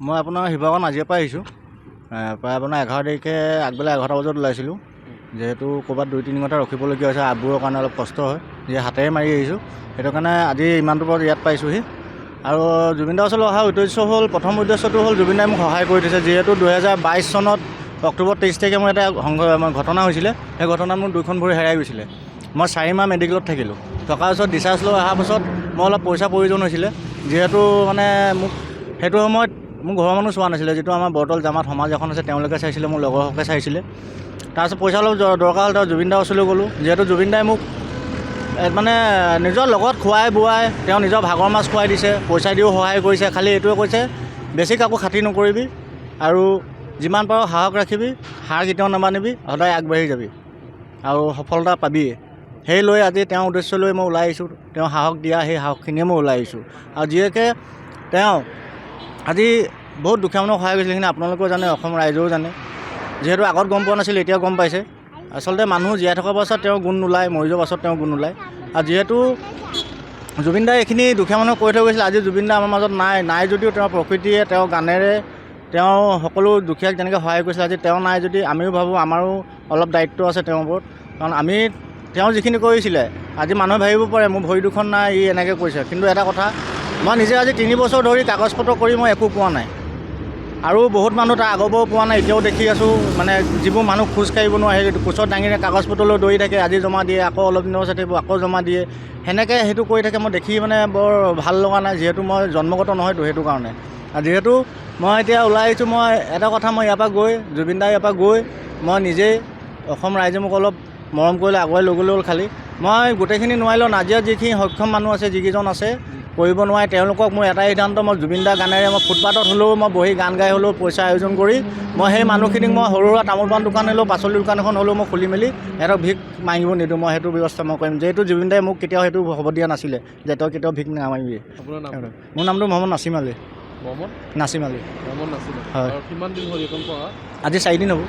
মই আপোনাৰ শিৱসাগৰ নাজিৰাৰ পৰা আহিছোঁ। প্ৰায় আপোনাৰ 11 তাৰিখে আগবেলা 11টা বজাত ওলাইছিলোঁ। যিহেতু ক'ৰবাত 2-3 ঘণ্টা ৰখিবলগীয়া হৈছে, আবুৰৰ কাৰণে অলপ কষ্ট হয়, যে হাতেৰে মাৰি আহিছোঁ। সেইটো কাৰণে আজি ইমানটো পৰত ইয়াত পাইছোঁহি। আৰু জুবিন দাৰ ওচৰলৈ অহাৰ উদ্দেশ্য হ'ল, প্ৰথম উদ্দেশ্যটো হ'ল জুবিন দাই মোক সহায় কৰি দিছে। যিহেতু 2022 চনত অক্টোবৰ 23 তাৰিখে মোৰ এটা ঘটনা হৈছিলে। সেই ঘটনাত মোৰ 2খন ভৰি হেৰাই গৈছিলে। মই 4 মাহ মেডিকেলত থাকিলোঁ। থকাৰ পিছত ডিচাৰ্জ লৈ অহাৰ পাছত মই অলপ পইচাৰ প্ৰয়োজন হৈছিলে। যিহেতু মানে মোক সেইটো সময়ত মোৰ ঘৰৰ মানুহ চোৱা নাছিলে, যিটো আমাৰ বৰতল জামাত সমাজ এখন আছে তেওঁলোকে চাইছিলে, মোৰ লগৰসকলে চাইছিলে। তাৰপিছত পইচা অলপ দৰকাৰ হ'ল, তাৰ জুবিন দাৰ ওচৰলৈ গ'লোঁ। যিহেতু জুবিন দাই মোক মানে নিজৰ লগত খোৱাই বোৱাই তেওঁ নিজৰ ভাগৰ মাছ খুৱাই দিছে, পইচা দিও সহায় কৰিছে। খালি এইটোৱে কৈছে, বেছি কাকো খাতি নকৰিবি আৰু যিমান পাৰোঁ সাহস ৰাখিবি, হাৰ কেতিয়াও নামানিবি, সদায় আগবাঢ়ি যাবি আৰু সফলতা পাবিয়ে। সেই লৈ আজি তেওঁৰ উদ্দেশ্য লৈ মই ওলাই আহিছোঁ। তেওঁ সাহস দিয়া সেই সাহসখিনিয়ে মই ওলাই আহিছোঁ। আৰু যিহেতু তেওঁ আজি বহুত দুখীয়া মানুহক সহায় কৰিছিলে, সেইখিনি আপোনালোকেও জানে, অসম ৰাইজেও জানে। যিহেতু আগত গম পোৱা নাছিলে, এতিয়া গম পাইছে। আচলতে মানুহ জীয়াই থকাৰ পাছত তেওঁৰ গুণ নোলায়, মৰি যোৱাৰ পাছত তেওঁৰ গুণ নোলায়। আৰু যিহেতু জুবিন দাই এইখিনি দুখীয়া মানুহক কৈ থৈ গৈছিলে, আজি জুবিন দা আমাৰ মাজত নাই যদিও তেওঁৰ প্ৰকৃতিয়ে, তেওঁৰ গানেৰে তেওঁ সকলো দুখীয়াক যেনেকৈ সহায় কৰিছিলে, আজি তেওঁ নাই যদি আমিও ভাবোঁ আমাৰো অলপ দায়িত্ব আছে তেওঁৰ ওপৰত। কাৰণ তেওঁ যিখিনি কৰিছিলে, আজি মানুহে ভাবিব পাৰে মোৰ ভৰি দুখন নাই, ই এনেকৈ কৈছে। কিন্তু এটা কথা, মই নিজে আজি 3 বছৰ ধৰি কাগজ পত্ৰ কৰি মই একো পোৱা নাই। আৰু বহুত মানুহ তাৰ আগৰ পৰাও পোৱা নাই, এতিয়াও দেখি আছোঁ। মানে যিবোৰ মানুহ খোজ কাঢ়িব নোৱাৰে, সেই কোচত দাঙিনে কাগজ পত্ৰলৈ দৌৰি থাকে, আজি জমা দিয়ে, আকৌ অলপ দিনৰ পাছত থাকিব, আকৌ জমা দিয়ে। সেনেকৈ সেইটো কৰি থাকে, মই দেখি মানে বৰ ভাল লগা নাই। যিহেতু মই জন্মগত নহয়তো, সেইটো কাৰণে। আৰু যিহেতু মই এতিয়া ওলাই আহিছোঁ, মই এটা কথা, মই ইয়াৰ পৰা গৈ জুবিন দাৰ ইয়াৰ পৰা গৈ মই নিজেই অসম ৰাইজে মোক অলপ মৰম কৰিলে, আগুৱাই লৈ গ'লে হ'ল। খালি মই গোটেইখিনি নোৱাৰিলেও নাজিৰাত যিখিনি সক্ষম মানুহ আছে, যিকেইজন আছে কৰিব নোৱাৰে, তেওঁলোকক মোৰ এটাই সিদ্ধান্ত, মই জুবিন দাৰ গানেৰে মই ফুটপাথত হ'লেও মই বহি গান গাই হ'লেও পইচা আয়োজন কৰি মই সেই মানুহখিনিক মই সৰু সুৰা তামোল পাণ দোকান হ'লেও, পাচলি দোকান এখন হ'লেও মই খুলি মেলি সিহঁতক ভিক মাগিব নিদিওঁ। মই সেইটো ব্যৱস্থা মই কৰিম। যিহেতু জুবিন দাই মোক কেতিয়াও সেইটো হ'ব দিয়া নাছিলে যে তই কেতিয়াও ভিক নামাৰিবি। মোৰ নামটো মহম্মদ নাছিম আলী। মহম্মদ নাছিম আলী। মহম্মদ নাছিম। হয়। কিমান দিন হ'ল এইখন পঢ়া? আজি 4 দিন হ'ব।